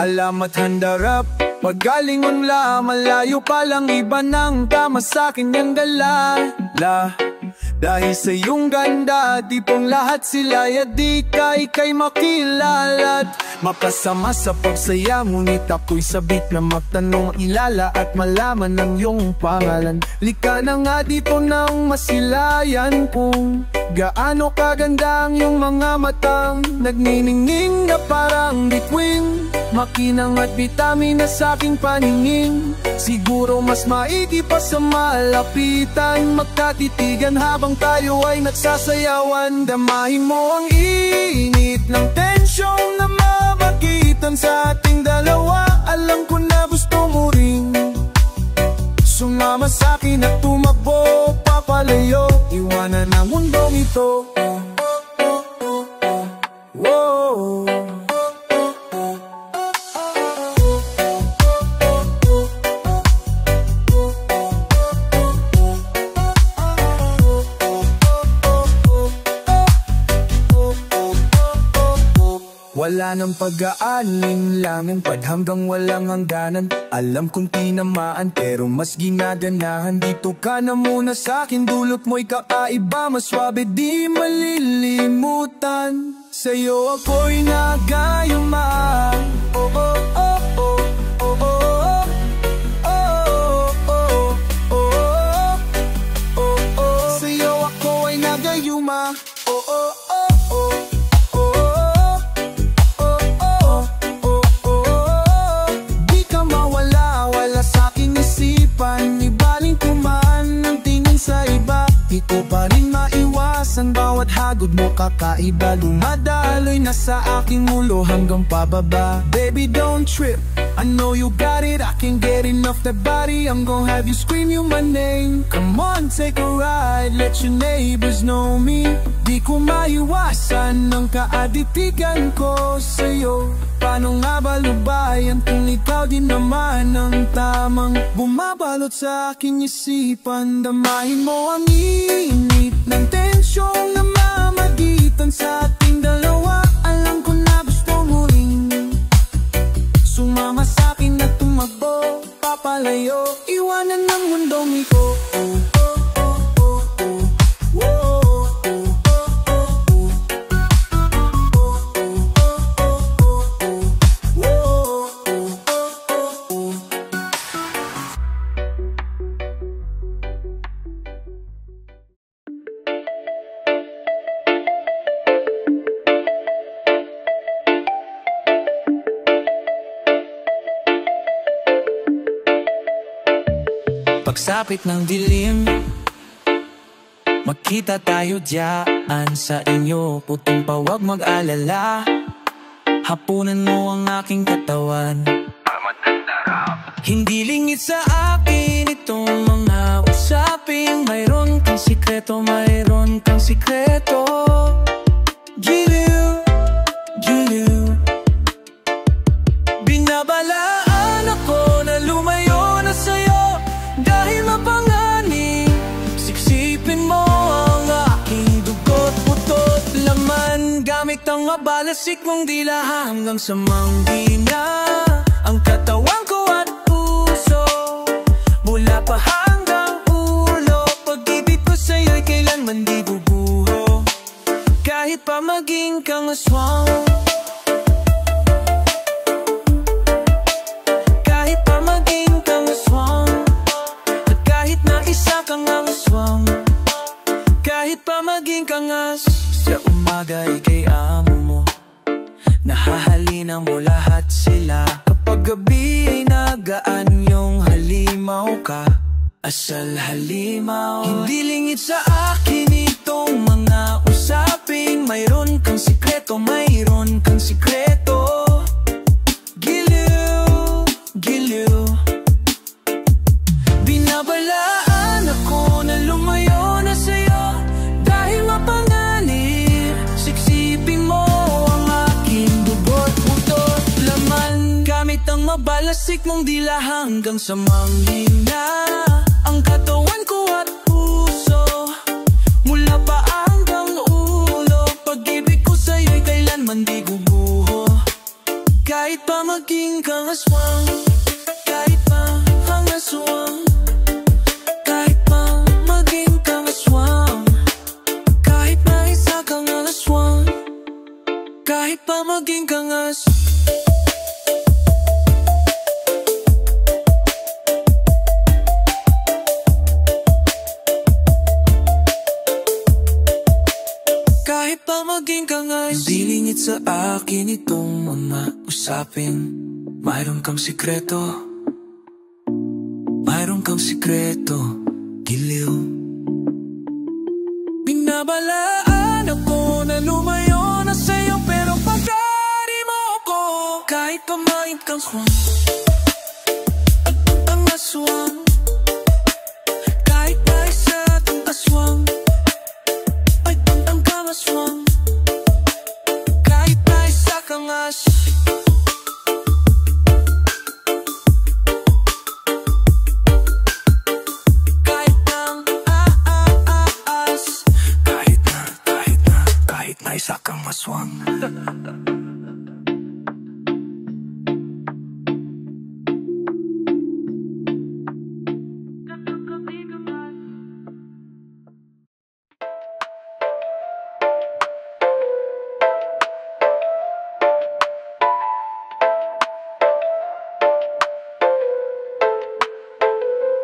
Alamat handarap, paggalingon la, malayo pa lang iba ng tama sa'kin yung galala. Dahil sa iyong ganda, di pong lahat sila di ka ika'y makilala't mapasama sa pagsaya. Ngunit ako'y sabik na magtanong ilala at malaman ng iyong pangalan. Lika na nga dito nang masilayan kung gaano kaganda ang iyong mga matang nagniningning na parang bituin. Makinang at vitamina sa aking paningin. Siguro mas maigi pa sa malapitan, magkatitigan habang tayo ay nagsasayawan. Damahin mo ang init ng tensyong na mamagitan sa ating dalawa. Alam ko na gusto mo rin sumama sa'kin at tumakbo papalayo, iwanan ang mundong ito. Whoa. Wala nang pag-aaning lang pad hanggang walang hangganan. Alam kong tinamaan pero mas ginaganahan. Dito ka na muna sa'kin, dulot mo'y kakaiba. Mas swabe di malilimutan. Sa'yo ako'y nagayuma. Oh oh oh oh oh oh oh oh oh oh oh. Sa'yo ako ay nagayuma. Oh oh oh oh. Ibaling kumaan ng tingin sa iba, di ko pa rin maiwasan. Bawat hagod mo kakaiba, dumadaloy na sa aking ulo hanggang pababa. Baby don't trip, I know you got it, I can't get enough that body. I'm gonna have you scream you my name. Come on, take a ride, let your neighbors know me. Di ko maiwasan ng kaaditigan ko sa'yo. Paano nga ba lubayan kung ikaw din naman ang tamang bumabalot sa aking isipan? Damahin mo ang init ng tensyong na mamagitan sa ating dalawa. Alam ko na gusto mo rin sumama sa'kin at tumakbo papalayo, iwanan ng mundong ito. Pagsapit ng dilim, magkita tayo diyaan sa inyo. Puting pa wag mag-alala, hapunan mo ang aking katawan. Hindi lingit sa akin itong mga usaping mayroon kang sikreto, mayroon kang sikreto. Giliw, giliw, binabalaan ako na lumayo na sa'yo dahil mapanganing siksipin mo ang aking dugo't putot laman. Gamit ang mabalasik mong dila hanggang sa manghina ang katawan ko at puso, mula pa hanggang ulo. Pag-ibig ko sa'yo'y kailanman di bubuho, kahit pa maging kang aswang. Kahit pa maging kang aswang, at kahit na isa kang aswang, kahit pa maging kangas. Sa umaga ika'y amo mo, nahahalina mo lahat sila. Kapag gabi ay nagaan yung halimaw ka, asal halimaw. Hindi lingit sa akin itong mga usaping mayroon kang sikreto, mayroon kang sikreto. Giliw, giliw, binabalaan ako na lumayo na sa'yo dahil mapanganib siksipin mo ang aking dugo't putot laman. Gamit ang mabalasik mong dila hanggang sa manghina ang katawan ko at puso, mula pa hanggang ulo. Pag-ibig ko sa'yo'y kailanman di guguho, kahit pa maging kang aswang, kahit pa ang aswang, kahit pa maging kang aswang, kahit na isa kang aswang, kahit pa maging kang aswang. Kahit pa maging kangas, hindi lingit sa akin itong mga usapin. Mayroon kang sikreto, mayroon kang sikreto, giliw. Binabalaan ako na lumayo na sa'yo, pero pagkari mo ako, kahit pa maging kang aswang, ang aswang, kahit na isa kang aswang, aswang, kahit na isa kang aswang. Kahit nang kahit na isa kang aswang.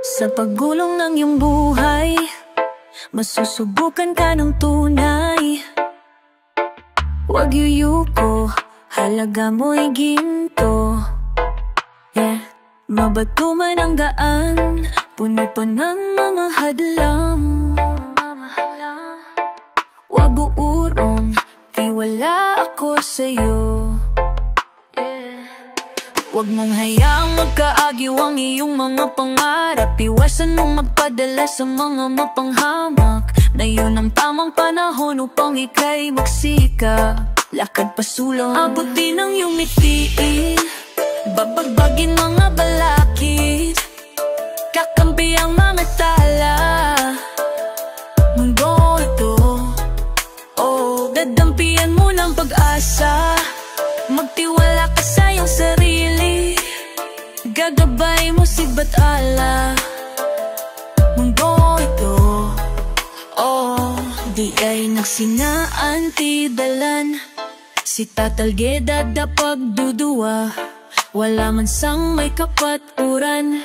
Sa paggulong ng iyong buhay, masusubukan ka ng tunay. Huwag yuyuko, halaga mo'y ginto. Mabato man ang daan, puno pa ng mga hadlang. Huwag uurong, tiwala ako sa'yo. Huwag mong hayaang magkaagyo ang iyong mga pangarap. Iwasan mong magpadala sa mga mapanghamak, na yun ang tamang panahon upang ika'y magsika. Lakad pasulong, abutin ang iyong mitiin, babagbagin mga balakid, kakampi ang mga tala. Mundo ito, oh, dadampian mo ng pag-asa. Magtiwala ka sa iyong sarili, gagabay mo si Batala. Mundo ito, oh, di ay nagsinaan tidalan. Si Tatalgeda da pagdudua, wala man sang may kapaturan.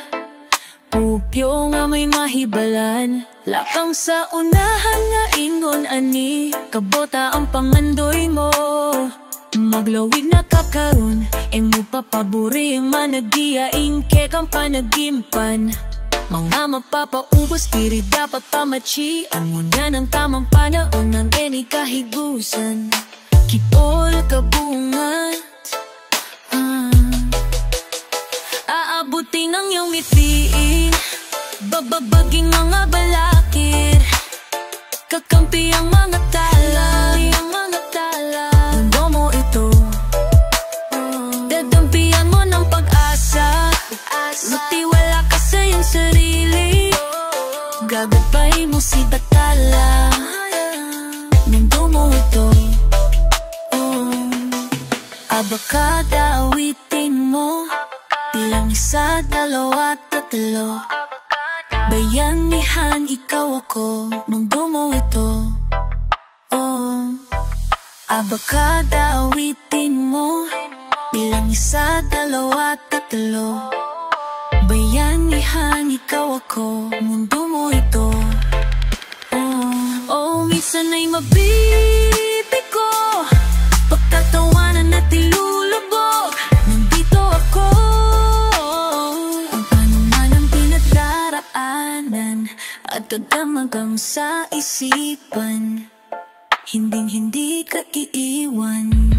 Pupyo nga may mahibalan, lakang sa unahan nga ingon ani, kabota ang pangandoy mo. Maglawig na kakaroon, mo papaburi managiyaing kek ang panagimpan. Mga mapapaubos, diri dapat pamachian mo na ng tamang panahon ng any kahigusan. Kitol kabungat, aabutin ang iyong mitiin, bababaging mga balakid, kakampi ang mga tala. Mundo mo ito, dadampian mo ng pag-asa. Magtiwala ka sa iyong sarili, gagabay mo si Batala. Mundo mo ito, abakada awitin mo, bilang isa, dalawa, tatlo. Bayanihan, ikaw ako, mundo mo ito, oh. Abakada awitin mo, bilang isa, dalawa, tatlo. Bayanihan, ikaw ako, mundo mo ito, oh. Oh, minsan ay mabibiko, pagtatawanan at ilulubog. Nandito ako, ang panuman ang pinagdaraanan, at kadamagang sa isipan, hinding-hindi ka iiwan.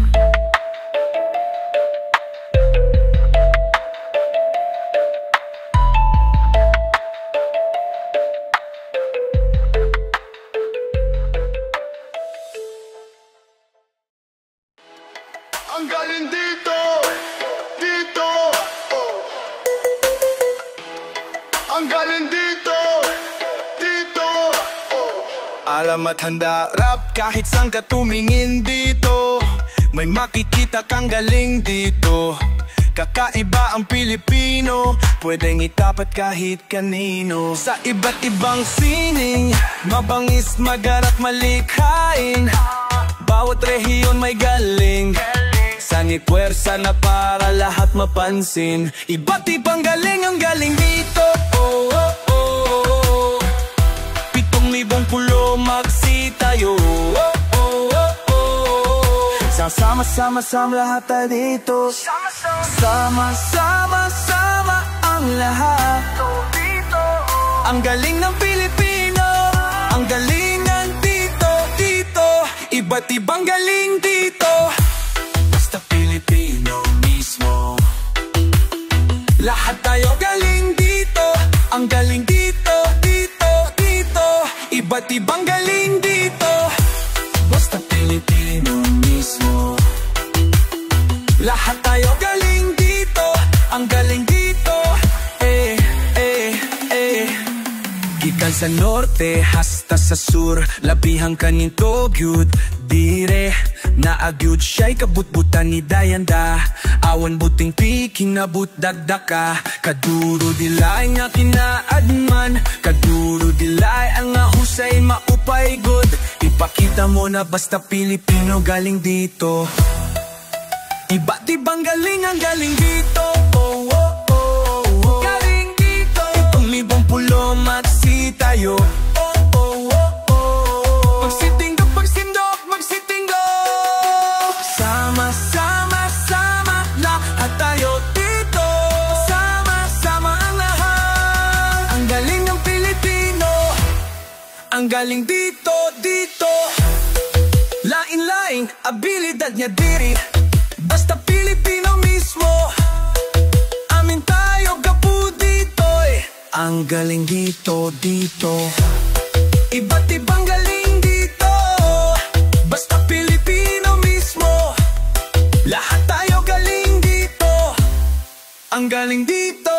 Ang galing dito, dito, oh. Ang galing dito, dito, oh. Alam at handa rap kahit saan ka tumingin dito, may makikita kang galing dito. Kakaiba ang Pilipino, pwedeng itapat kahit kanino. Sa iba't ibang sining, mabangis, magarap, malikhain. Bawat rehiyon may galing, sangit puwersa na para lahat mapansin. Iba't ibang galing ang galing dito. Oh, oh, oh, oh. 7,000 pulo magsi tayo. Oh, oh, oh, oh. Sama-sama lahat tayo dito. Sama-sama ang lahat. Ang galing ng Pilipino, ang galing ng dito. Iba't ibang galing dito. Basta Pilipino mismo. Lahat tayo galing dito. Ang galing dito. Iba't ibang galing dito. Basta Pilipino mismo. Lahat tayo galing dito. Ang galing dito. Gikan sa norte hasta sa sur, labihang kanin togyud dire. Naagyud siya'y kabutbutan ni Dayanda. Awan buting piking nabut dagdaka. Kaduro dilay nga kinaadman, kaduro dilay ang ahusay maupay good. Ipakita mo na basta Pilipino galing dito. Iba't ibang galing ang galing dito. Oh, oh, oh, oh. Galing dito. 7,000 pulo magsi tayo. Oh, oh, oh, oh. Magsitinggok, magsitinggok. Sama-sama lahat tayo dito. Sama-sama ang lahat. Ang galing ng Pilipino, ang galing dito. Lain-laing abilidad niya diri. Basta Pilipino mismo. Amin tayo gapu dito. Ang galing dito. Iba't ibang galing dito. Basta Pilipino mismo. Lahat tayo galing dito. Ang galing dito.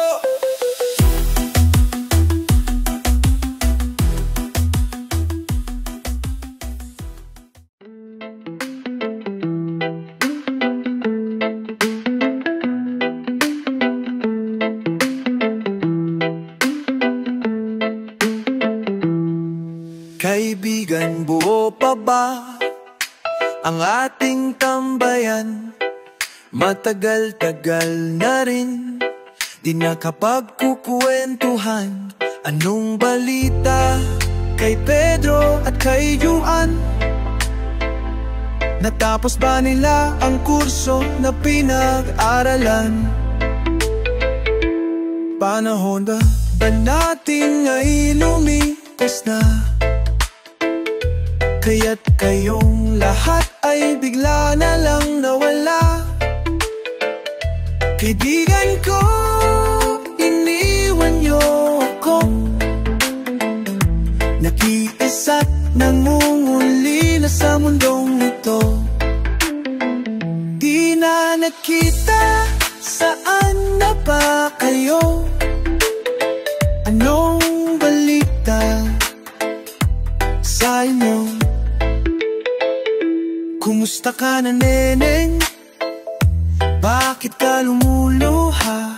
Kaibigan, buo pa ba ang ating tambayan? Matagal-tagal na rin di nakapagkukwentuhan. Anong balita kay Pedro at kay Juan? Natapos ba nila ang kurso na pinag-aralan? Panahon ba natin ay lumipas na? Kaya't kayong lahat ay bigla na lang nawala. Kaibigan ko, iniwan niyo ako. Nakiisa't nangungulila sa mundong ito. Di na nakita, saan na ba kayo? Anong balita sa inyo? Kumusta ka na, neneng? Bakit ka lumuluha?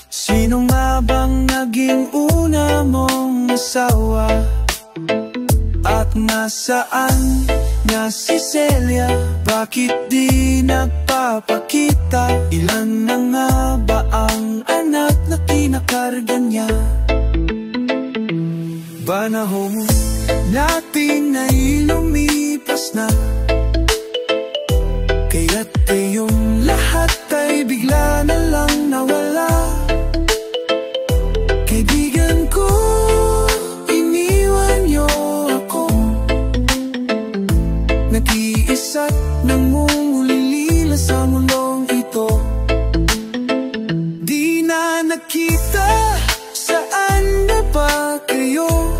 Sino nga bang naging una mong asawa? At nasaan na si Celia? Bakit di nagpapakita? Ilan na nga ba ang anak na kinakarga niya? Panahon natin ay lumipas na. Kaya't kayong lahat ay bigla na lang nawala. Kaibigan ko, iniwan niyo ako. Nag-iisa't nangungulila sa mundong ito. Di na nakita, saan na ba kayo?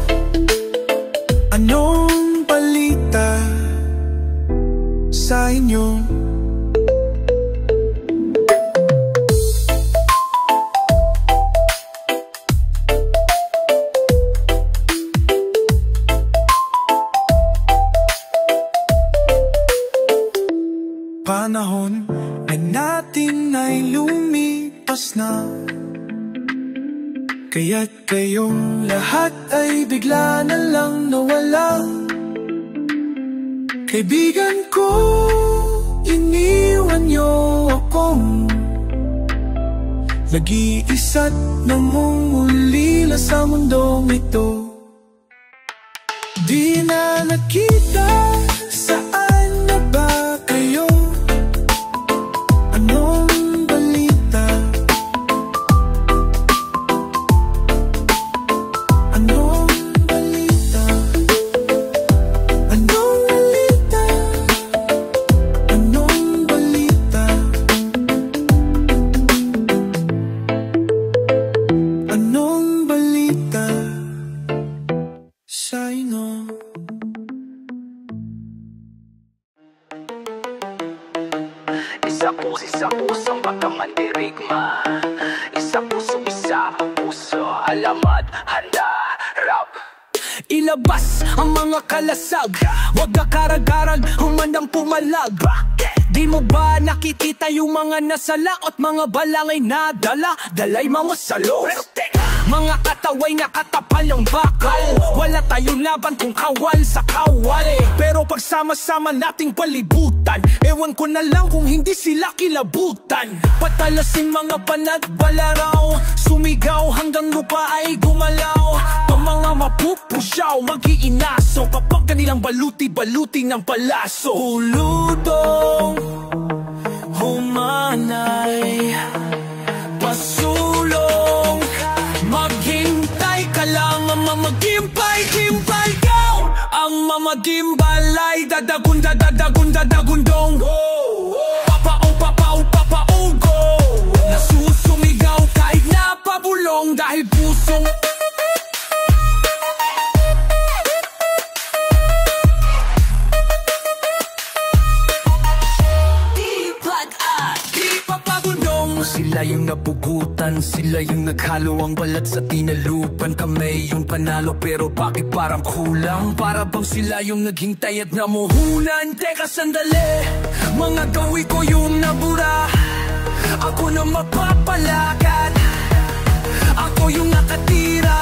Anong balita sa inyo? Panahon ay natin na ay lumipas na, kaya't kayong lahat ay bigla na lang nawala. Kaibigan ko, iniwan niyo akong nag-iisa't namumulila sa mundong ito. Di na nakita, saan na ba kayo? Anong balita? Anong balita? Anong balita? Anong balita? Anong balita sa inyo? Isa pusong baka mandirigma, isa puso, alamat, handa, rap. Ilabas ang mga kalasag, wag kakarag-karag, humandang pumalag. Di mo ba nakikita yung mga nasalaot, mga balangay na dalay mga salo? Mga kataway na katapal ng bakal, wala tayong laban kung kawal sa kawal. Pero pagsama-sama nating palibutan, ewan ko na lang kung hindi sila kilabutan. Patalasing mga panagbalaraw, sumigaw hanggang lupa ay gumalaw. Pang mga mapupusyaw, mag-iinaso kapag kanilang baluti-baluti ng palaso. Uludong humanay, pasulong, maghintay ka lang. Ang mamagimpay-gimpay daw, ang mamagimbalay, dadagundong. Papao, go. Nasusumigaw kahit napabulong dahil pusong sila yung napugutan, sila yung naghalo ang balat sa tinalupan. Kami yung panalo pero bakit parang kulang? Para bang sila yung naghintay at namuhunan? Teka sandali, mga gawi ko yung nabura, ako na mapapalakad, ako yung nakatira.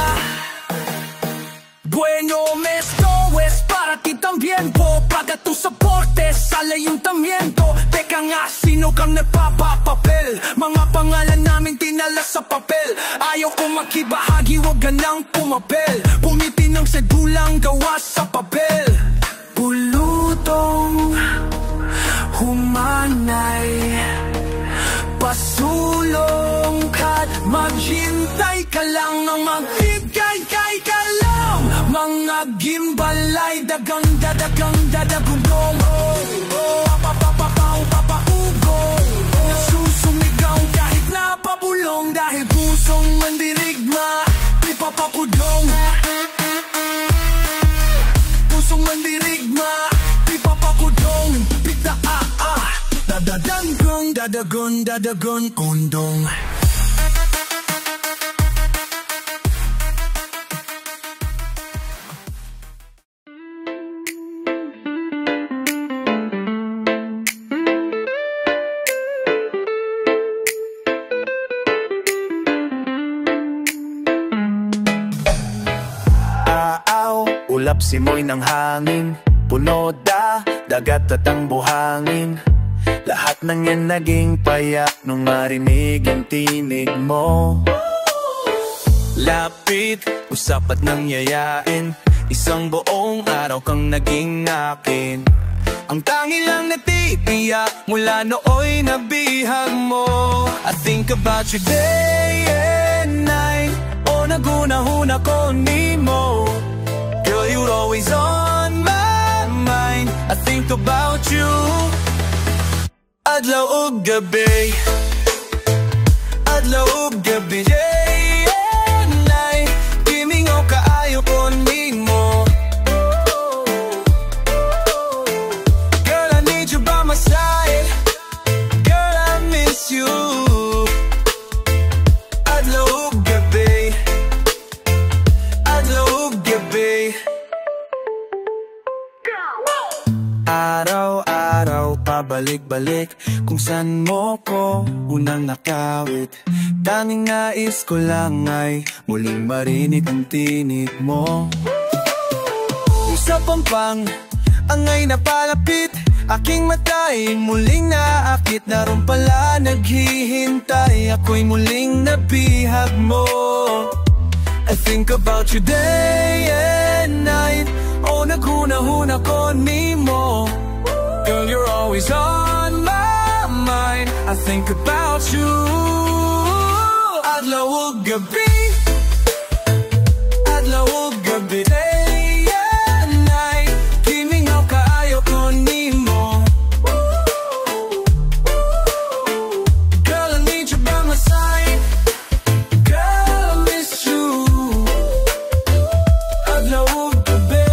Bueno, mesto es para ti también po, paga tu soporte, sale yung tamiento. Teka nga, sino kang nagpapapapel? Mga pangalan namin tinala sa papel. Ayaw ko makibahagi, wag ka nang pumapel. Pumiti ng segulang gawa sa papel. Pulutong humanay, pasulong ka't maghintay ka lang. Ang maghintay ka lang, mga gimbalay, dadagundong. Papaugo, nasusumigaw kahit napabulong dahil pusong mandirigma, pipapakudong. Pusong mandirigma, pipapakudong. Dadagon, kundong. Ulap simoy ng hangin, puno dagat at ang buhangin. Lahat ng yan naging payak nung marinig ang tinig mo. Lapit, usap at nangyayain, isang buong araw kang naging akin. Ang tangi lang natitiyak mula nooy nabihag mo. I think about you day and night, o nagunahuna ko ni mo. Girl, you're always on my mind, I think about you adlaw ug gabi, adlaw ug gabi, day and night. Gimingaw kaayo ko nimo. Girl, I need you by my side, girl, I miss you. Adlaw ug gabi, adlaw ug gabi. Araw-araw pa pabalik-balik kung saan mo ko unang nakawit. Tanging nais ko lang ay muling marinig ang tinig mo. Sa pampang, angay na palapit, aking mata'y muling naakit. Naroon pala naghihintay, ako'y muling nabihag mo. I think about you day and night, oh naghuna-huna ko ni mo. Girl, you're always on my mind, I think about you. Adlaw o gabi, adlaw o gabi, day and night, kimingaw kaayo ko ni mo. Girl, I need you by my side, girl, I miss you. Adlaw o gabi,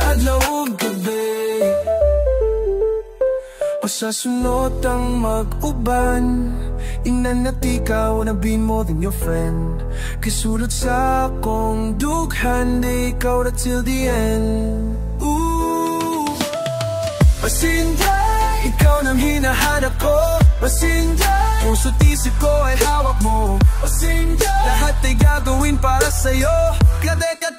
adlaw o gabi. O sa sunod ang mag-uban, ingnan at ikaw na be more than your friend. Kasulot sa akong dughan, di ikaw na till the end. Ooh, Masinday, ikaw nang hinahanap ko. Masinday, puso't isip ko ay hawak mo. Masinday, lahat ay gagawin para sa'yo.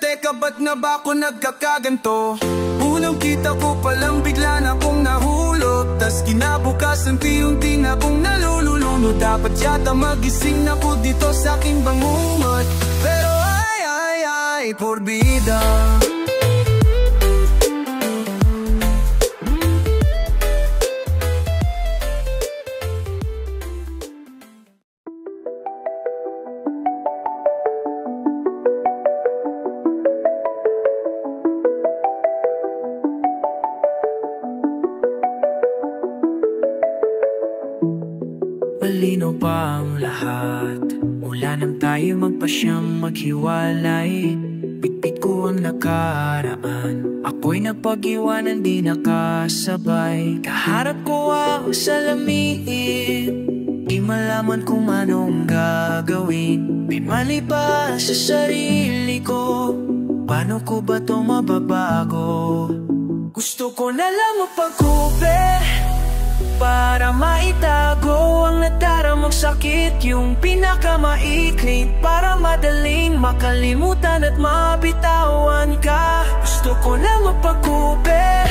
Teka, ba't na ba ako nagkakaganto? Unang kita ko palang bigla na akong nahulog, tas kinabukasan unti-unti na akong nalululunod. Dapat yata magising ako dito sa aking bangungot, pero ay, porbida. Malinaw pa ang lahat mula nang tayo magpasyang maghiwalay. Bitbit ko ang nakaraan, ako'y napag-iwanan di nakasabay. Kaharap ko ang salamin, di malaman kung anong gagawin. May mali pa sa sarili ko, paano ko ba ito mababago? Gusto ko na lang mapagkupit para maitago ang nadaramang sakit, yung pinakamaiklit, para madaling makalimutan at mabitawan ka. Gusto ko na mapagkupit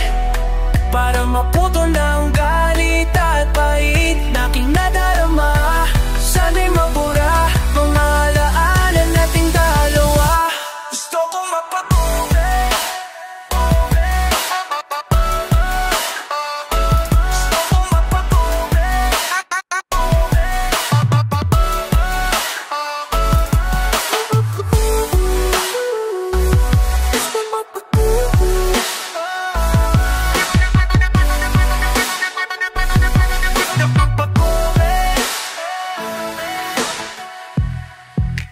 para maputol na ang galit at pait na aking nadarama. Sana'y mabura mga alaanan nating dalawa. Gusto ko mapagkupit,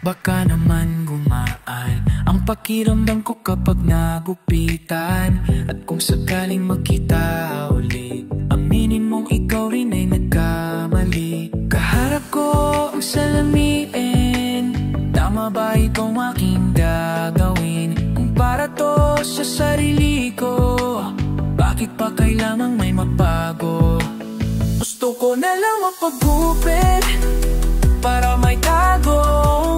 baka naman gumaan ang pakiramdam ko kapag nagupitan. At kung sakaling magkita ulit, aminin mong ikaw rin ay nagkamali. Kaharap ko ang salamin, tama ba itong aking gagawin? Kung para to sa sarili ko, bakit pa kailangang may magbago? Gusto ko na lang mapagupit para may tago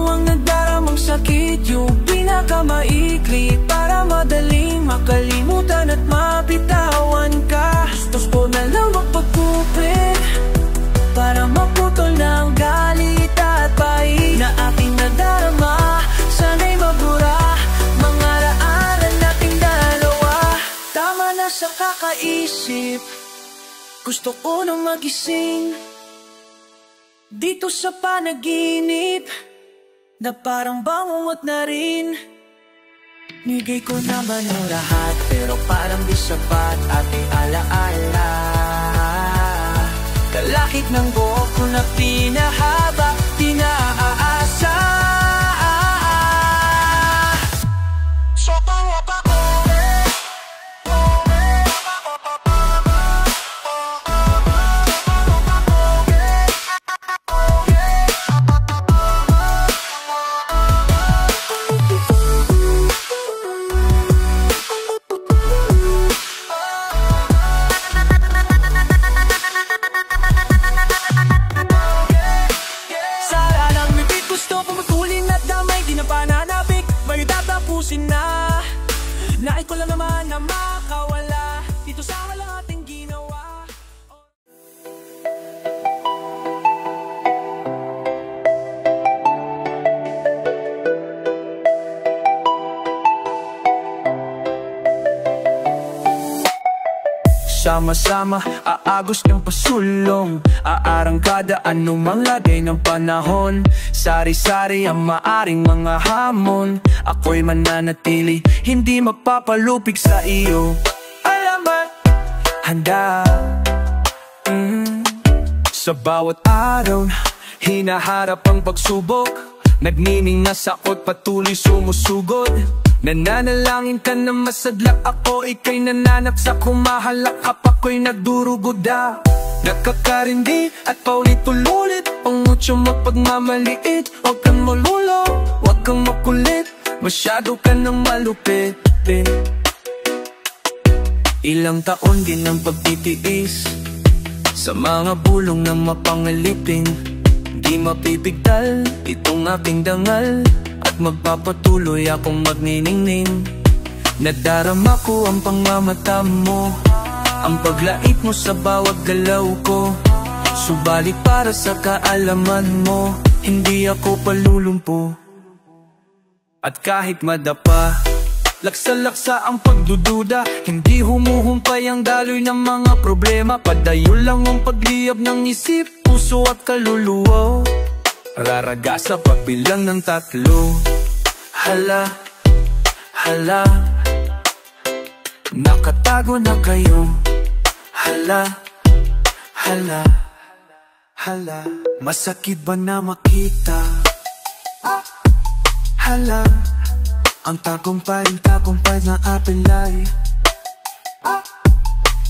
ang nagdaramang sakit, yung pinakamaikli, para madaling makalimutan at mabitawan ka. Gusto ko na lang magpagkupit para maputol na ang galit at pait na aking nadarama. Sana'y mabura mga raanan nating dalawa. Tama na sa kakaisip, gusto ko nang magising dito sa panaginip na parang bangungot na rin. Nigay ko naman ang lahat, pero parang di sapat ating alaala. Kalakip ng buhok ko na pinahaba, di naaasa. So tawa pa ko gusto pumutulin at damay, di na pananabik, may tatapusin na. Nais ko lang naman na makawala dito sa walang ating ginawa. Sama-sama, aagos ng pasulong, aarangkada anumang lagay ng panahon. Sari-sari ang maaring mga hamon, ako'y mananatili, hindi magpapalupig sa iyo. Alamat, handa sa bawat araw, hinaharap ang pagsubok. Nagniningas ako't patuloy sumusugod. Nananalangin ka na masadlak ako, ika'y nananaksak, humahalak ako'y nagdurugoda. Nakakarindi at paulit-ulit, pangutyo mapagmamaliit. Huwag kang malulo, huwag kang makulit, masyado ka nang malupit. Ilang taon din ang pagtitiis sa mga bulong ng mapangalipin. Di mapipigtal itong aking dangal, at magpapatuloy akong magniningning. Nadarama ko ang pangmamata mo, ang paglait mo sa bawat galaw ko. Subalit para sa kaalaman mo, hindi ako palulumpo. At kahit madapa, laksa-laksa ang pagdududa, hindi humuhumpay ang daloy ng mga problema. Padayo lang ang pagliyab ng isip, puso at kaluluwa. Raraga sa pagbilang ng 3. Hala, hala, nakatago na kayo. Hala, hala, hala, masakit ba na makita? Hala, ang tagumpay na apelay.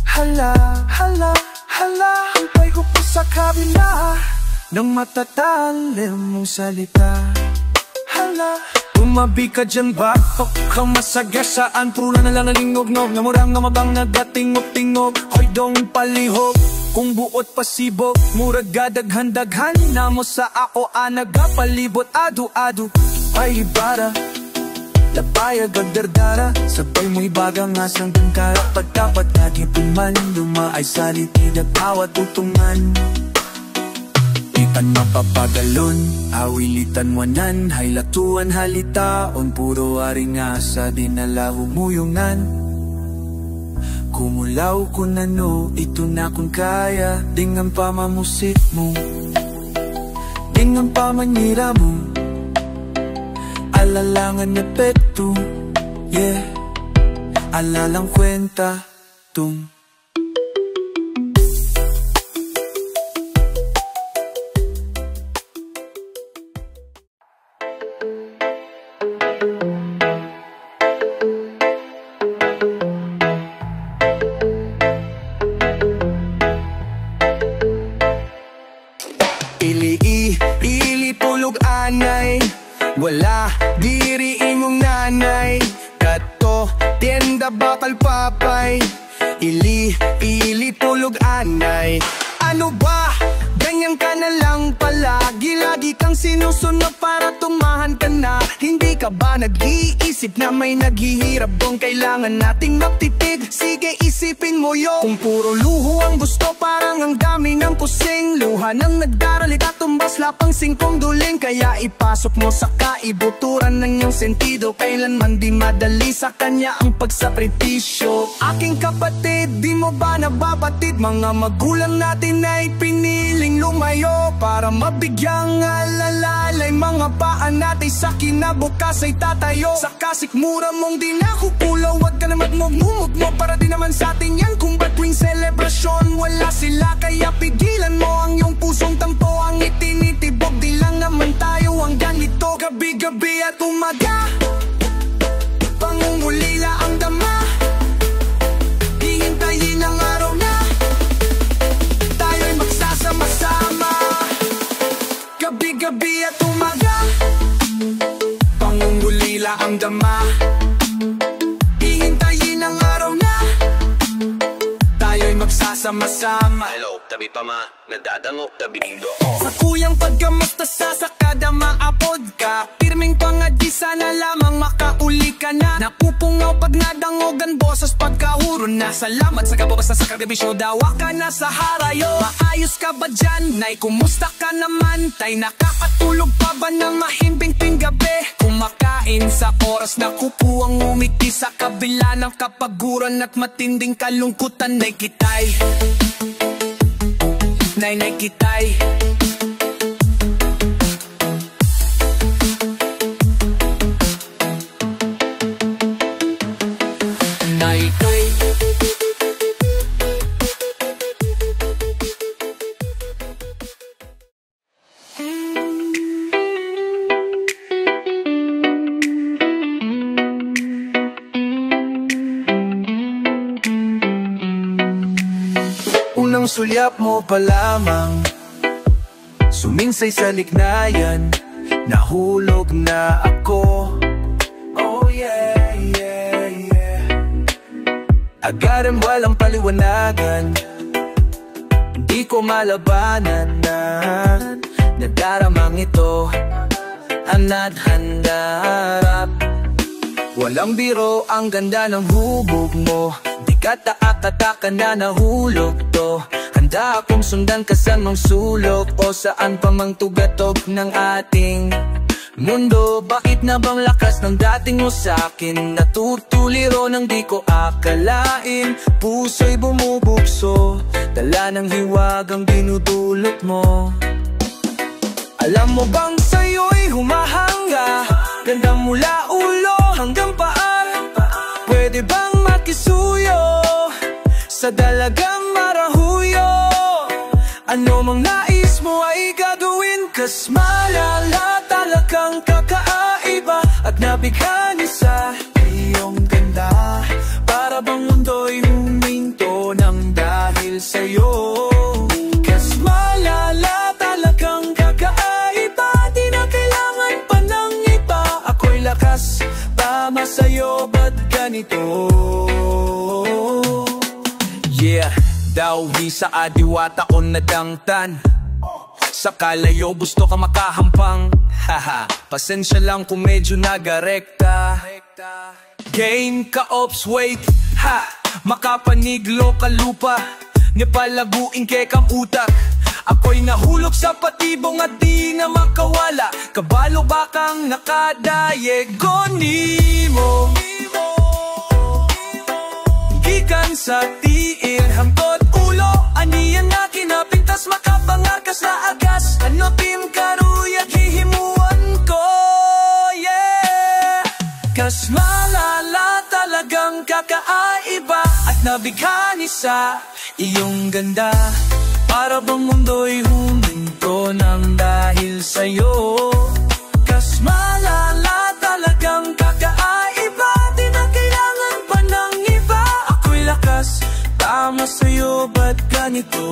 Hala, hala, hala, ang payo ko sa kabila ng matatalim mong salita. Hala, tumabi ka dyan ba? Kang masagasaan, puro na lang nalingog-nog, namurang namabang nagatingog-tingog. Hoy dong palihog, kung buot pasibok, murag gadaghan-daghan na mo sa ako, nagapalibot adu-adu. Ay ibara, lapayag ang dardara, sabay mo ibagang asang gangkara. Pagdapat nagipuman, lumaay salitid at awat utungan. Itan mapapagalon, awilitan wanan, haylatuan halitaon, puro aring asa, dinala humuyungan. Kumulaw kung ano, ito na kung kaya, dingan pa mamusik mo, dingan pa manira mo, alalangan epekto, yeah, alalang kwenta, tung. Ili tulog anay, wala diri imong nanay. Kato tienda bakal papay, ili tulog anay. Ano ba? Ganyan ka na lang palagi, lagi kang sinusunod para tumahan ka na. Hindi ka ba nag-iisip na may naghihirap dong kailangan nating magtipid? Sige isipin mo yun. Kung puro luho ang gusto, parang ang dami ng kusing. Luha ng nagdaralit at tumbas lapang singkong duling. Kaya ipasok mo sa kaibuturan ng iyong sentido, kailanman di madali sa kanya ang pagsakripisyo. Aking kapatid, di mo ba nababatid? Mga magulang natin ay piniling lumayo para mabigyang alalay. Mga paan natin sa kinabukas ay tatayo. Sa kasikmura mong di nakupulaw, wag ka na magmumumog mo, para di naman sa atin yan. Kung ba't tuwing selebrasyon wala sila, kaya pigilan mo ang iyong pusong tampo. Ang itinitibok, di lang naman tayo ang ganito. Gabi-gabi at umaga, pangungulila ang dama, hihintayin ang araw na tayo'y magsasama-sama. Gabi-gabi at umaga, pangungulila ang dama, hihintayin ang araw na tayo'y magsasama-sama. Hello, tabi pa ma, nadadangok, tabi dito. Sa kuyang pagkamasta sa sakada, maap salamat sa kababasa sa kagabisyo. Dawa ka na sa harayo. Maayos ka ba dyan? Nay, kumusta ka naman? Tay, nakakatulog pa ba na mahimbing gabi? Kumakain sa oras na kupuang umiti sa kabila ng kapaguran at matinding kalungkutan. Nay, kitay. Nay, kitay. Unang sulyap mo pa lamang, suminsay sa lignayan, nahulog na ako. Oh yeah, yeah, yeah. Agaran walang paliwanagan, hindi ko malabanan na nadaramang ito, hana't handarap. Walang biro ang ganda ng hubog mo, di ka taak-ataka na nahulog to. Handa akong sundan ka sa mang sulok o saan pa mang tugatog ng ating mundo. Bakit na bang lakas ng dating mo sa'kin natutuliro nang di ko akalain? Puso'y bumubukso, dala ng hiwag ang dinudulot mo. Alam mo bang sa'yo'y humahanga, ganda mula ulo hanggang paa. Pwede bang makisuyo sa dalagang marahuyo? Ano mang nais mo ay gagawin, kas malala talagang kakaiba. At nabighani sa iyong ganda, para bang mundo'y huminto ng dahil sa'yo. Kas malala talagang kakaiba, di na kailangan pa ng iba. Ako'y lakas, tama sa'yo, ba't ganito? Yeah, daw di sa adiwata o nadangtan, sa kalayo gusto ka makahampang. Haha, pasensya lang kung medyo nagarekta. Gain ka ops, wait, ha, makapaniglo ka lupa, nipalaguin ke kam utak. Ako'y nahulog sa patibong at di na makawala, kabalo bakang nakadayego nimo. Gikan sa tiil, hangtod ulo, aniyan na kinapintas, makapangakas na agas. Ano tim karuyat hihimuan ko, yeah. Kas malala talagang kakaiba, at nabighani sa iyong ganda, para bang mundo'y huminto ng dahil sa'yo. Kas malala talagang kakaiba, di na kailangan pa ng iba. Ako'y lakas, tama sa'yo, ba't ganito?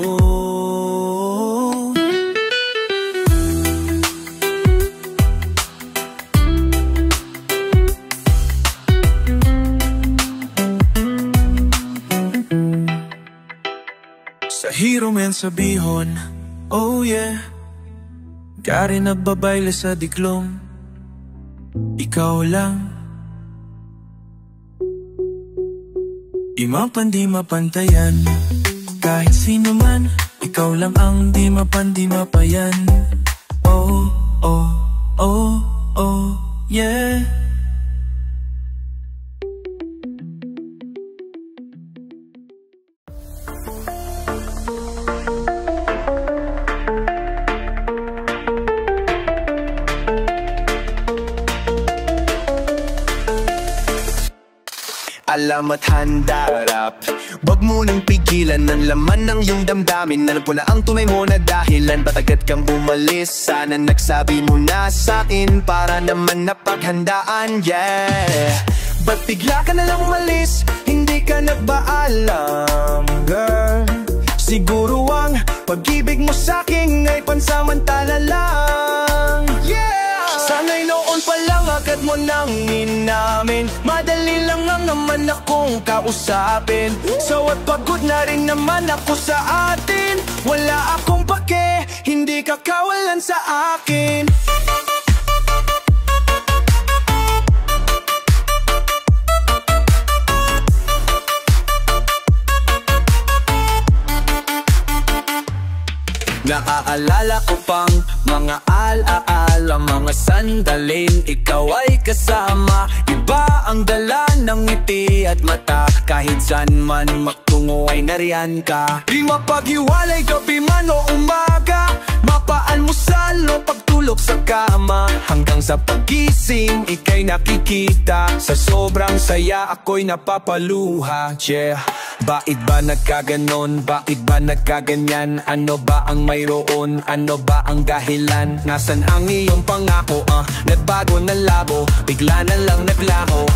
Sa hero men sa bihon, oh yeah, kari nagbabayle sa diklom, ikaw lang. Di mapantayan, kahit sino man, ikaw lang ang di mapayan. Oh, oh, oh, oh, yeah. Alam at handarap, wag mo nang pigilan ang laman ng iyong damdamin. Alam ko na ang tunay mo na dahilan, ba't agad kang umalis? Sana nagsabi mo na sa'kin para naman napaghandaan, yeah. Ba't bigla ka na lang umalis? Hindi ka nagpaalam, girl. Siguro ang pag-ibig mo sa'kin ay pansamantala lang, yeah. Sana'y noon pa lang agad mo nang inamin, madali lang naman akong kausapin. So at pagod na rin naman ako sa atin, wala akong pake, hindi ka kawalan sa akin. Naalala ko pang mga alaala, mga sandalin ikaw ay kasama. Iba ang dala ng ngiti at mata, kahit saan man magtungo ay nariyan ka. Di mapaghiwalay gabi man o umaga, mapaalmusal o pagtulog sa kama. Hanggang sa pagising ika'y nakikita, sa sobrang saya ako'y napapaluha. Yeah. Bakit ba nagkaganon? Bakit ba nagkaganyan? Ano ba ang mayroon? Ano ba ang dahilan? Nasaan ang iyong pangako? Nagbago na labo, bigla na lang naglaho.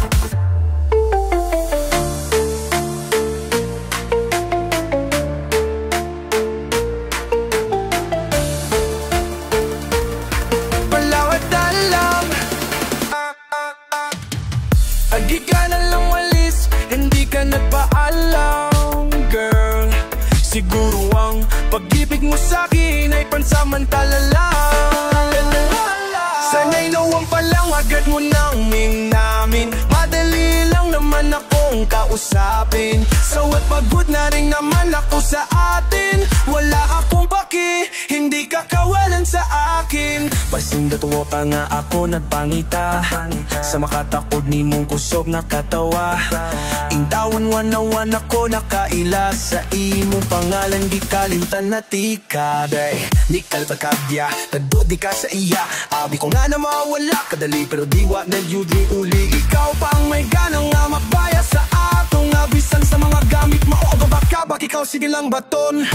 Palawat na lang, agi ka na lang walis, hindi ka nagpaalam. Girl, siguro ang pag-ibig mo sa'kin ay pansamantala lang. Sana'y nawang palang agad mo nang minamin, madali lang naman akong kausapin. Sawat pagod na rin naman ako sa atin, wala akong paki, hindi ka kawalan sa akin. Pasindot mo pa nga ako nagpangita, sa makatakod ni mong kusog na katawa. Intawan wanawan ako nakaila, sa imong pangalan di kalimtan na tika. Di kalpagkabya, tagdo di ka sa iya, abi ko nga na mawala kadali pero diwa na yudri uli. Ikaw pang may ganang nga magbaya sa atong abisan sa mga gamit mo o babakabak, ikaw sige lang baton.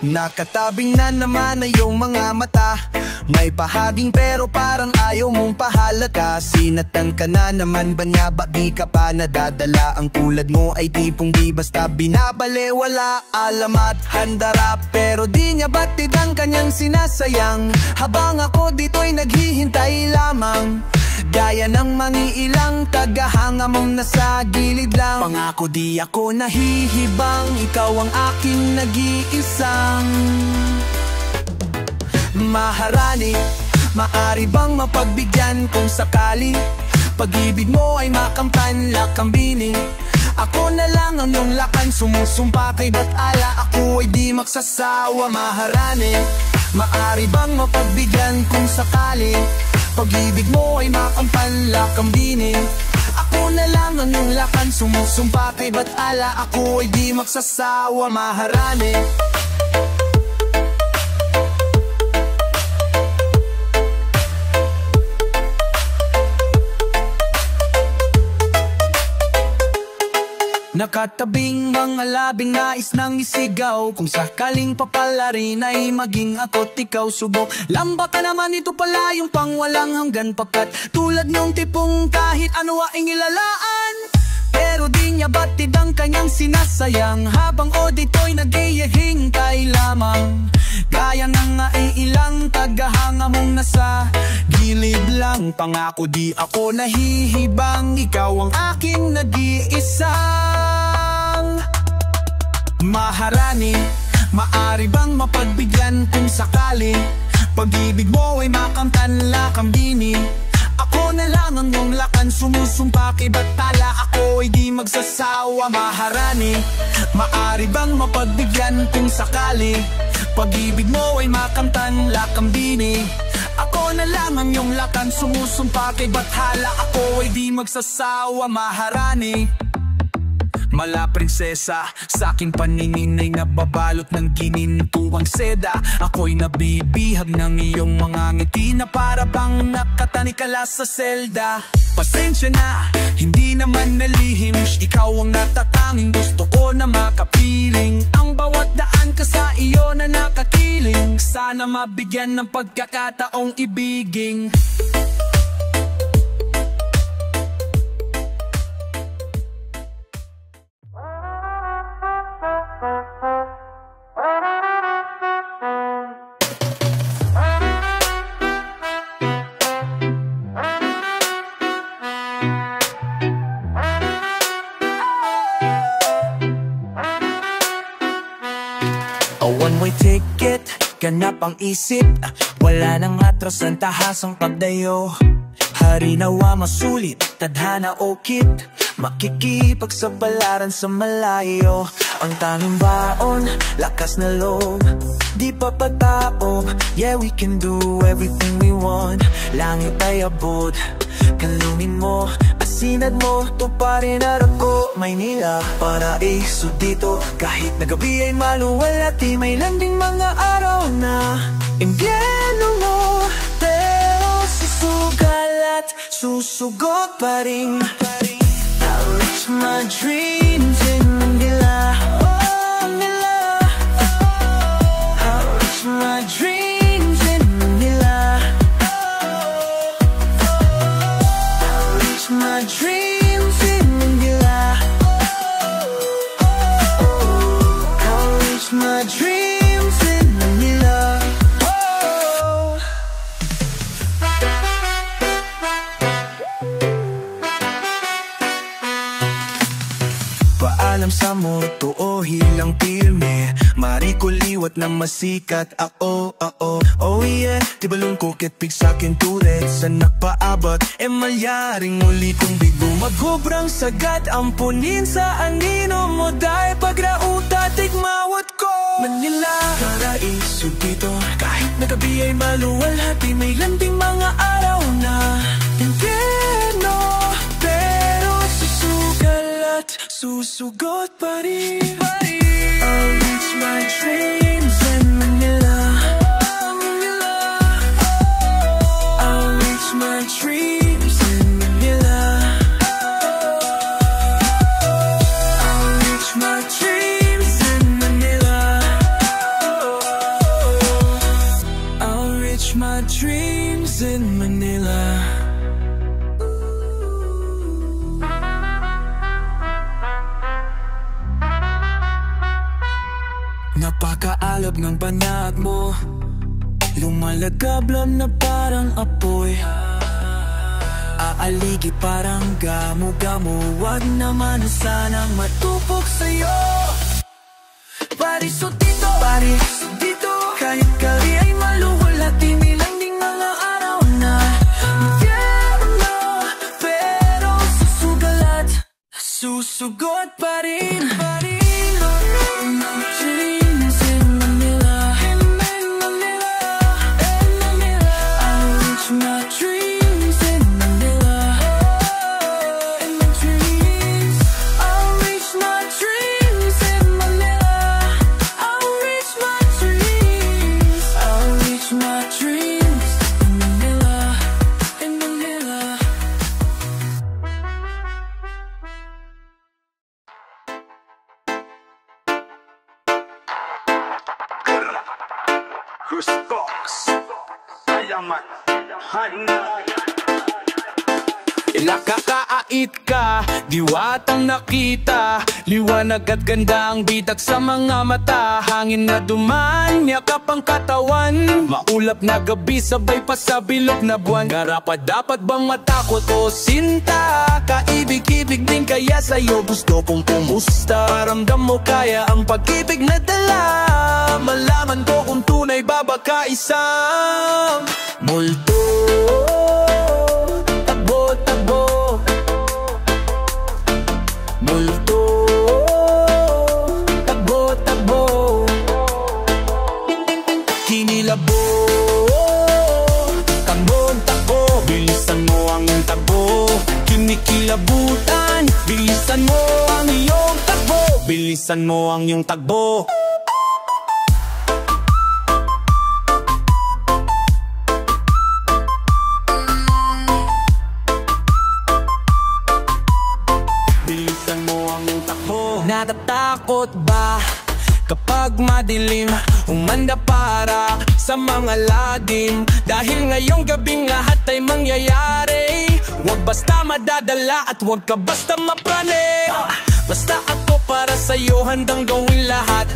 Nakatabing na naman na iyong mga mata, may pahaging pero parang ayaw mong pahalata. Sinatan ka na naman ba niya, ba di ka pa nadadala? Ang tulad mo ay tipong di basta binabale, wala alamat, handarap. Pero di niya batid ang kanyang sinasayang, habang ako dito'y naghihintay lamang. Gaya ng mangiilang tagahanga mong nasa gilid lang. Pangako di ako nahihibang, ikaw ang aking nag-iisang maharani. Maari bang mapagbigyan kung sakali pag-ibig mo ay makamtan lakambini? Ako na lang ang iyong lakan, sumusumpa kay batala, ako ay di magsasawa maharani. Maari bang mapagbigyan kung sakali pag-ibig mo ay makamtan lakambini? Ako na lang ang iyong lakan, sumusumpa kay batala, ako ay di magsasawa maharani. Nakatabing mga labing nais nang isigaw, kung sakaling papala rin ay maging ako't ikaw subok. Lamba ka naman, ito pala yung pang walang hanggan pakat, tulad ng tipong kahit ano aing ilalaan. Pero di niya batid ang kanyang sinasayang, habang o dito'y nag-iihintay lamang. Gaya ng ilang tagahanga mong nasa gilid lang. Pangako di ako nahihibang, ikaw ang aking nag-iisang maharani. Maari bang mapagbigyan kung sakali pag-ibig mo ay makamtan lakambini? Ako na lang ang iyong lakan, sumusumpa kay batala, ako ay di magsasawa maharani. Maari bang mapagbigyan kung sakali pag-ibig mo ay makamtan lakambini? Ako na lang ang iyong lakan, sumusumpa kay bathala, ako ay di magsasawa maharani. Mala prinsesa, sa aking paningin ay nababalot ng ginintuang seda. Ako'y nabibihag ng iyong mga ngiti na para bang nakatanikala sa selda. Pasensya na, hindi naman nalihim, ikaw ang natatanging gusto ko na makapiling. Ang bawat daan ka sa iyo na nakakiling, sana mabigyan ng pagkakataong ibiging. ganap ang isip. Wala nang atras ang tahasang pagdayo. Hari nawa masulit, tadhana o kit. Makikipagsabalaran sa malayo. Ang tanging baon, lakas na loob, di pa patapog. Yeah, we can do everything we want. Langit ay abot, kalungin mo, asinad mo, tuparin at ako. Maynila, paraiso dito. Kahit na gabi ay maluwalhati, may landing mga araw na imbyerno mo. Pero susugal at susugot pa rin. I'll reach my dreams in Manila. Oh, Manila. I'll reach my dreams in Manila. I'll reach my dreams in Manila. I'll reach my dreams in Manila. Paalam sa moto o hilang pirme, marikuliwat na masikat ako. Oh yeah, di balong kukit pig sa'kin tulit. Sa nagpaabot, malyaring ulit kong bigo. Maghubrang sagad, ampunin sa anino mo. Dahil pagrauta, tigmawat ko. Manila, paraiso dito. Kahit na gabi ay maluwalhati, may landing mga araw na impyerno. Pero susugal at susugot pa rin. I'll reach my dreams in Manila. I'll reach my dreams in Manila. I'll reach my dreams in Manila. I'll reach my dreams in Manila. Napakaalab ng banat mo, lumalagablam na parang apoy. Aaligi parang gamo-gamo, wag naman sanang matupok sa'yo. Pariso dito, kahit kali ay maluwalhati, may landing mga araw na impyerno. Pero susugal at susugot pa rin. Nakakaait ka, diwatang nakita, liwanag at ganda ang bitak sa mga mata. Hangin na duman, yakap ang katawan, maulap na gabi, sabay pa sa bilog na buwan. Karapat dapat bang matakot o sinta? Kaibig-ibig din kaya sa'yo gusto kong pumusta. Paramdam mo kaya ang pag-ibig na dala, malaman ko kung tunay ba baka isang multo. Takbo, multo. Takbo, kinilabo. Takbo, bilisan mo ang takbo. Kinikilabutan, bilisan mo ang iyong takbo. Bilisan mo ang iyong takbo. Natatakot ba kapag madilim, umanda para sa mga ladim? Dahil ngayong gabing lahat ay mangyayari. Huwag basta madadala at huwag ka basta mapraning. Basta ako para sa'yo handang gawin lahat.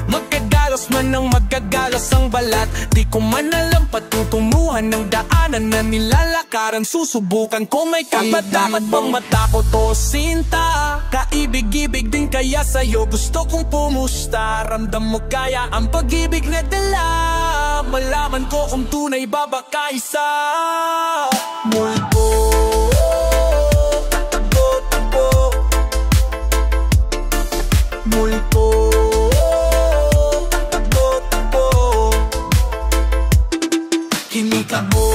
Magkagalo Madulas man ang magagalas ang balat, di ko man alam patutunguhan ng daanan na nilalakaran. Susubukan ko may dapat bang matakot o sinta? Kaibig-ibig din kaya sa'yo gusto kong pumusta. Ramdam mo kaya ang pag-ibig na dala, malaman ko kung tunay ba baka isa. Multo, takbo-takbo. Multo, takbo-takbo. Kinikabo,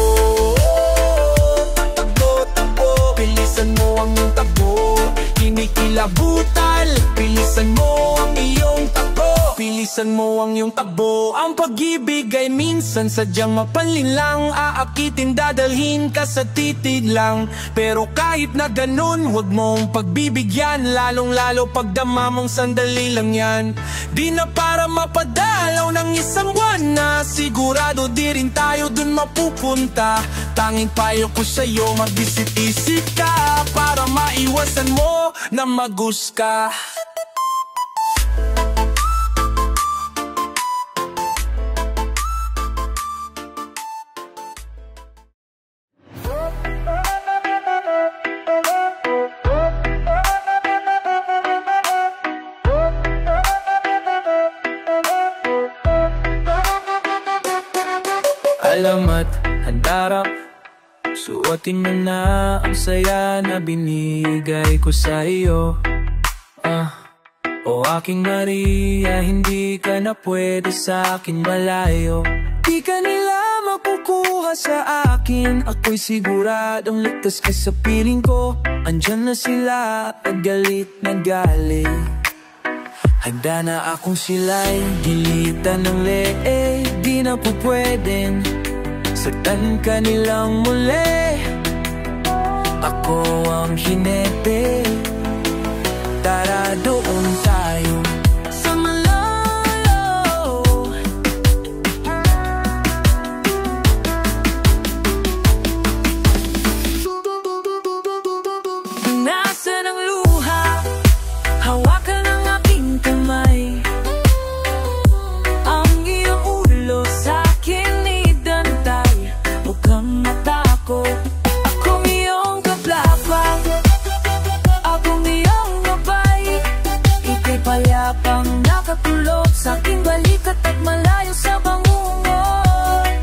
takbo-takbo. Bilisan mo ang takbo. Kinikilabutan, bilisan mo ang iyong takbo. Bilisan mo ang iyong takbo. Ang pag-ibig ay minsan sadyang mapanlinlang, aakitin dadalhin ka sa titig lang. Pero kahit na ganun, huwag mong pagbibigyan, lalong-lalo pagdama mong sandali lang yan. Di na para mapadalaw ng isang buwan na sigurado di rin tayo dun mapupunta. Tanging payo ko sa'yo, mag-isip-isip ka para maiwasan mo na mag-guska. Alamat, handarap, suotin mo na ang saya na binigay ko sa iyo. O aking Maria, hindi ka na pwede sa akin malayo. Di ka nila makukuha sa akin, ako'y siguradong ligtas ka sa piling ko. Andyan na sila at galit na galing. Handa na akong sila'y gilitan ng leeg. Di na po pwedeng saktan ka nilang muli. Ako ang hinete, tara doon tayo sa malayo. Nasaan ang luha? Hawakan ang aking kamay. Ang iyong ulo sa'kin idantay. Huwag kang matakot, akong iyong kaplapang, akong iyong gabay. Ika'y payapang nakatulog sa'king balikat at malayo sa bangungot.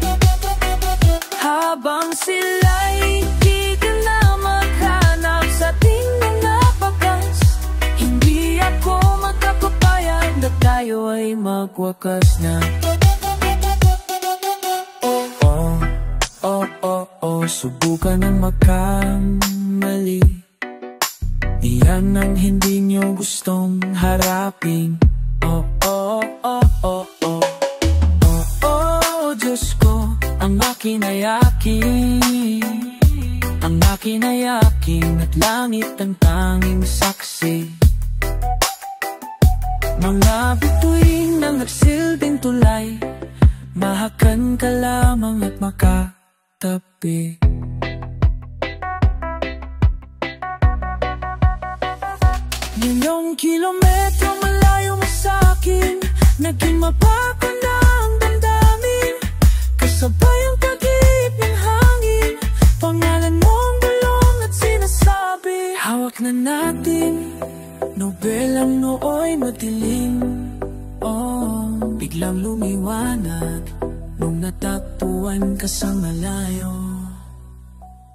Habang sila'y di ka na maghanap sa ating mga bakas, hindi ako magkakapayag na tayo ay magwakas na. Subukan ng magkamali. Iyan ang hindi nyo gustong harapin. Diyos ko, ang akin ay akin. Ang akin ay akin at langit ang tanging saksi. Mga bituin na nagsilbing tulay, mahakan ka lamang at makatabi. Milyong kilometro malayo mo sa'kin, naging mapako na ang damdamin. Kasabay ang tagip ng hangin, pangalan mong bulong at sinasabi. Hawak na natin, nobelang nooy madilim. Biglang lumiwanag nung natagpuan ka sa malayo.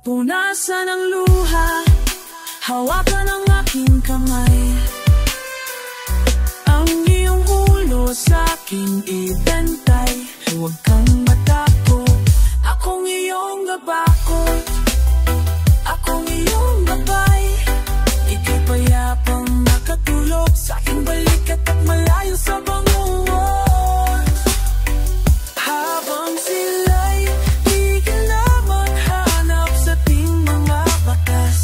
Punasan ang luha, hawakan ang aking kamay. Ang iyong ulo sa'king ibantay. Huwag kang matakot, akong iyong gabakot, akong iyong gabay. Ika'y payapang nakatulog sa'king balikat at malayo sa bangungot. Habang sila'y di ka na maghanap sa ating mga batas,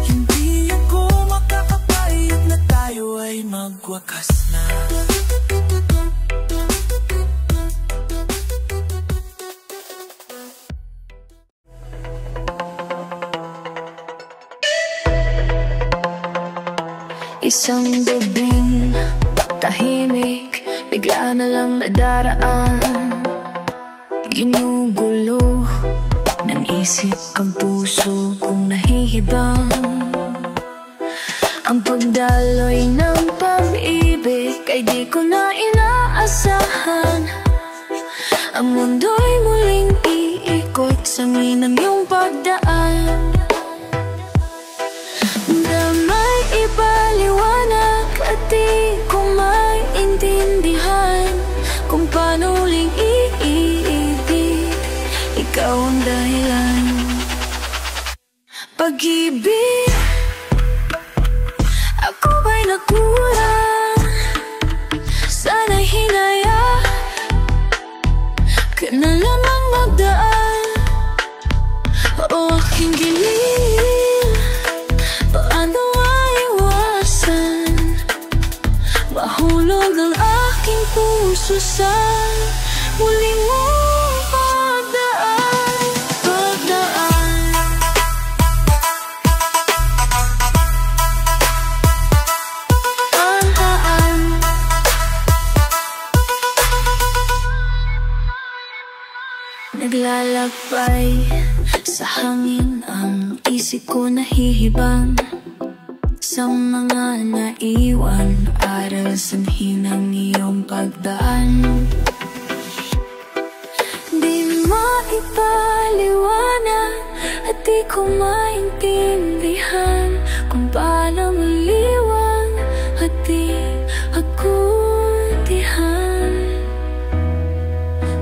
hindi ako makakapayag na tayo ay magwakas na. Isang gabing tahimik, bigla na lang nadaraan. Ginugulo ng isip ang puso kong nahihibang. Ang pagdaloy ng pag-ibig ay di ko na inaasahan. Ang mundo'y muling iikot sa minang iyong pagdaan. Na may ipaliwanag at di ko maintindihan kung paano uling iibig. Ikaw ang dahilan. Pag-ibig, ako ba'y nagkulang? Sana'y hinaya ka na lamang magdaan. O aking giliw, paano maiwasan mahulog ang aking puso sa muling mong pagdaan. Naglalakbay sa hangin ang isip ko nahihibang. Sa mga naiwan, aral sanhin ang iyong pagdaan. Di maipaliwanag at di ko maintindihan kung paano maliwang at di ako tihan.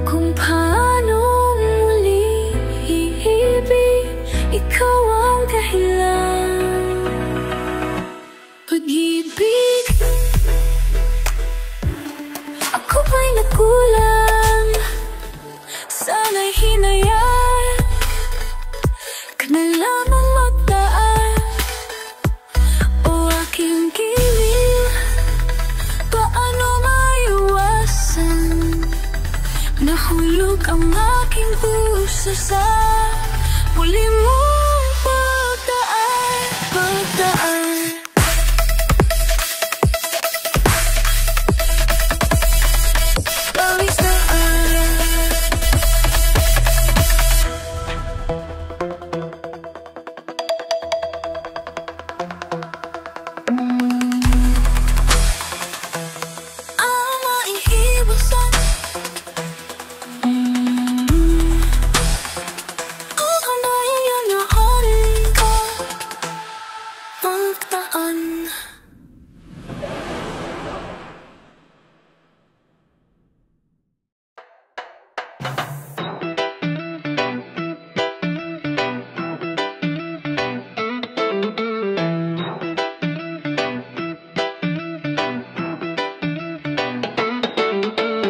Kung paano muli iibig, ikaw ang dahilan. Pag-ibig, ako ba'y nagkulang? Sana'y hinayaan ka na lamang magdaan. O aking giliw, paano maiwasan nahulog ang aking puso sa muli mong pagdaan.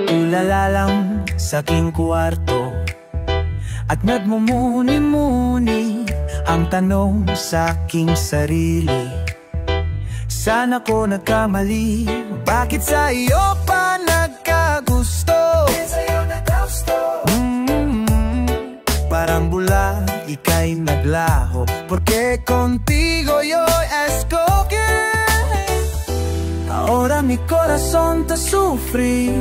Tulala lang sa aking kwarto at nagmumuni-muni ang tanong sa aking sarili. Saan ako nagkamali? Bakit sa iyo pa nagkagusto? Parang bula, ika'y naglaho, porque contigo yo escogí. Ahora mi corazón te sufrí,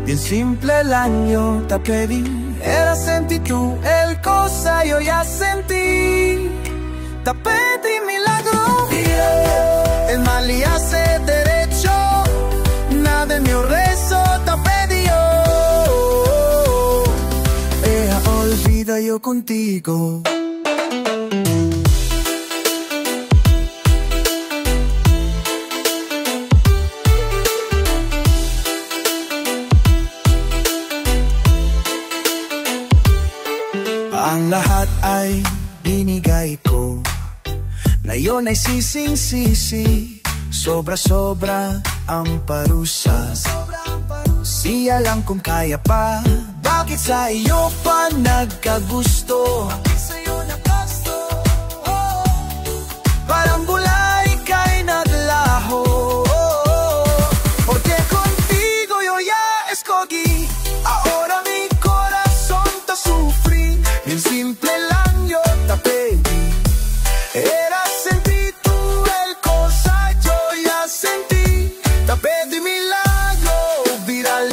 bien simple el año te pedí. Era sentí tú, el cosa yo ya sentí. Te pedí milagro, el mal y hace derecho. Nada en mi rezo te pedí yo. Olvida yo contigo. Ang lahat ay binigay ko, ngayon ay sising-sisi. Sobra-sobra ang parusa, siya lang kung kaya pa. Bakit sa iyo pa nagkagusto? Parang bula, ika'y naglaho, porque contigo yo ya escogí. Ahora mi corazón te sufrí, bien simple lang yo te pedí. Era sentir tú el cosa yo ya sentí. Te pedí milagro, viral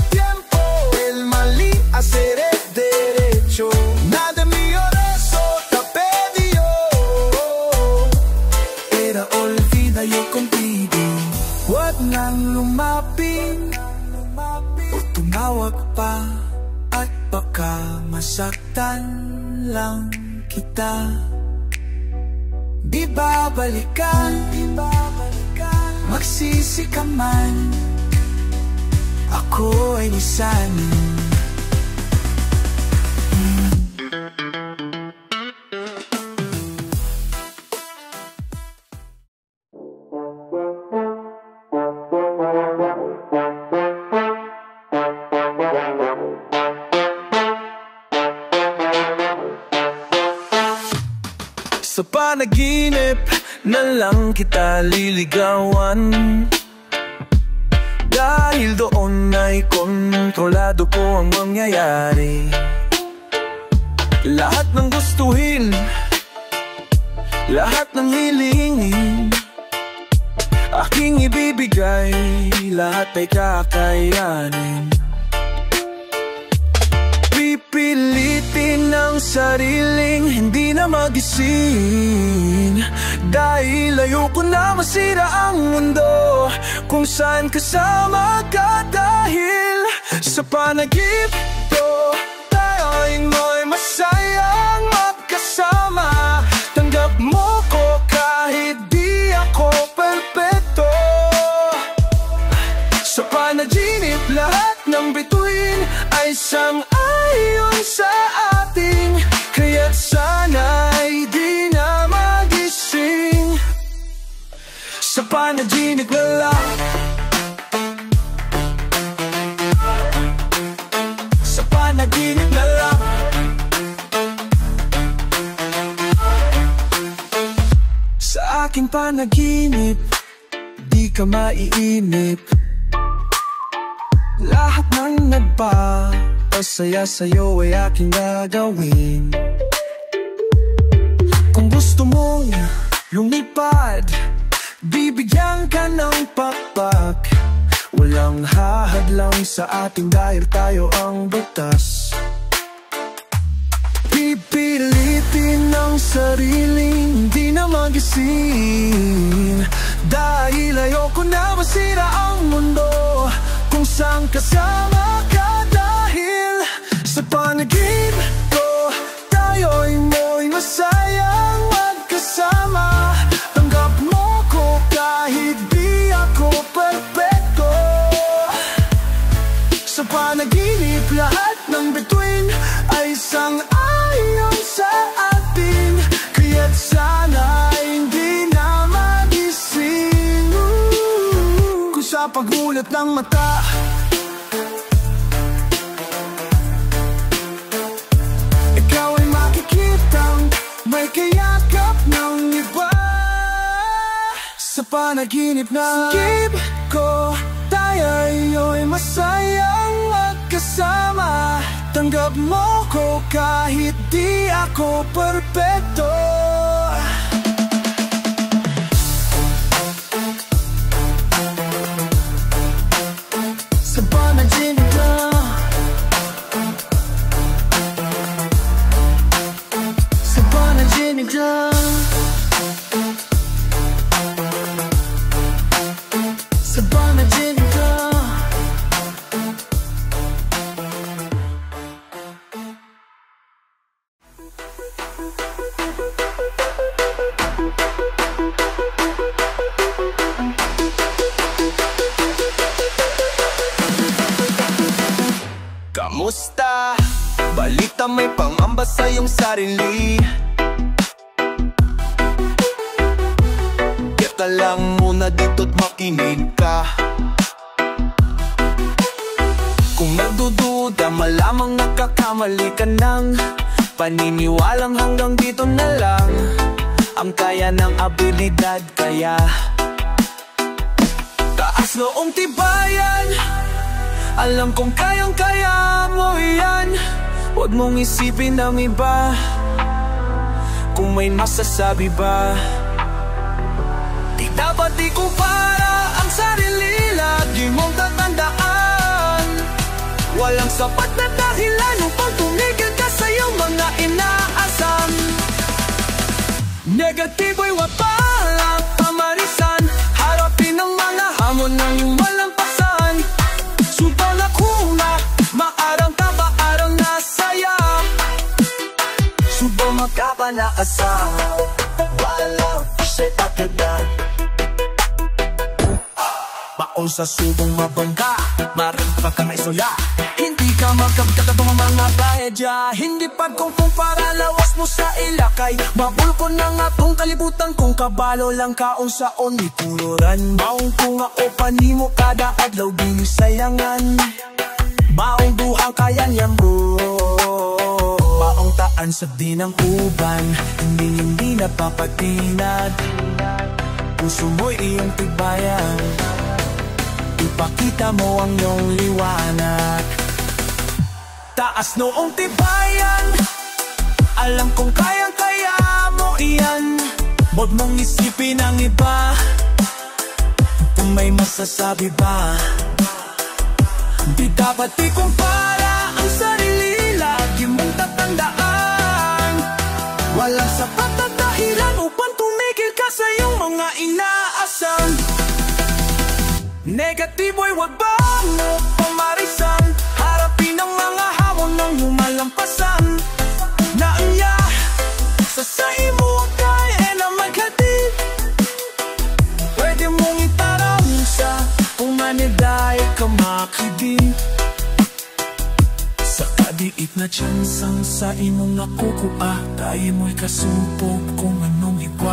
saktan lang kita, di babalikan, magsisi ka man, ako ay nisanin. Sa panaginip na lang kita liligawan, dahil doon ay kontrolado ko ang mangyayari. Lahat ng gustuhin, lahat ng hilingin, aking ibibigay, lahat ay kakayanin. Pipilitin ang sariling hindi na magising, dahil ayoko na masira ang mundo kung saan kasama ka. Dahil sa panaginip ko, tayo'y mo'y masayang magkasama. Tanggap mo ko kahit di ako perpekto. Sa panaginip lahat ng bituin ay sang-ayon sa ating, kaya't sana'y di na magising. Sa panaginip na lang, sa panaginip na lang, sa aking panaginip, di ka maiinip. Lahat ng nagpapasaya sa'yo ay aking gagawin. Kung gusto mong lumipad, bibigyan ka ng pakpak. Walang hahadlang sa ating dahil tayo ang batas. Pipilitin ang sariling hindi na magising, dahil ayoko na masira ang mundo kung saan kasama ka. Dahil sa panaginip ko, tayo'y mo'y masayang magkasama. Tanggap mo ko kahit di ako perpekto. Sa panaginip lahat ng bituin ay sang-ayon sa atin, kaya't sana hindi na magising. Kung sa pagmulat ng mata, ikaw ay makikitang may kayakap ng iba. Sa panaginip na skip ko, tayo'y masayang magkasama. Tanggap mo ko kahit di ako perpekto. Sa panaginip na, sa panaginip na, sa panaginip na. Kamusta? Balita may pangamba sa iyong sarili. Kaya lang muna dito't makinig ka. Kung nagdududa, malamang nagkakamali ka ng paniniwalang hanggang dito na lang ang kaya ng abilidad. Kaya taas noong tibayan, alam kong kayang-kaya mo yan. Huwag mong isipin ng iba kung may masasabi ba. Di dapat ikumpara ang sarili, lagi mong tatandaan. Walang sapat na dahilan upang tumigil ka sa iyong mga inaasam. Negatibo'y walang pamarisan, harapin ang mga hamon ng iyong walang pasan. Subang ako na maarang ka ba arang nasaya, magkapanaasal. Walang siya'y pagkagat. Baon sa subong mabangka, maring pagkamaisula. Hindi ka magkagkatong mga bayadya. Hindi pagkumpara, lawas mo sa ilakay. Mabulko na nga tong kalibutan, kung kabalo lang kaon saon ituluran. Maong kung ako panimo kada adlaw di sayangan. Maong duhang kayan yan bro. Maong taan sa dinang uban, hindi napapatinag. Puso mo'y iyong tibayan, ipakita mo ang iyong liwanag. Taas noong tibayan, alam kong kayang-kaya mo iyan. Huwag mong isipin ang iba, kung may masasabi ba. Di dapat ikumpara ang sarili, lagi mong tatandaan. Walang sapat na dahilan upang tumigil ka sa iyong mga inaasam. Negatibo'y wag ba mo pamarisan, harapin ang mga hamon ng lumalampasan. Naanya sa imo kaya na maghatid, pwede mong itarang sa kung maniday ka makidig. Sa kadiit na tsansang sa imong nakukuha, tayo mo'y kasupog kung anong iba.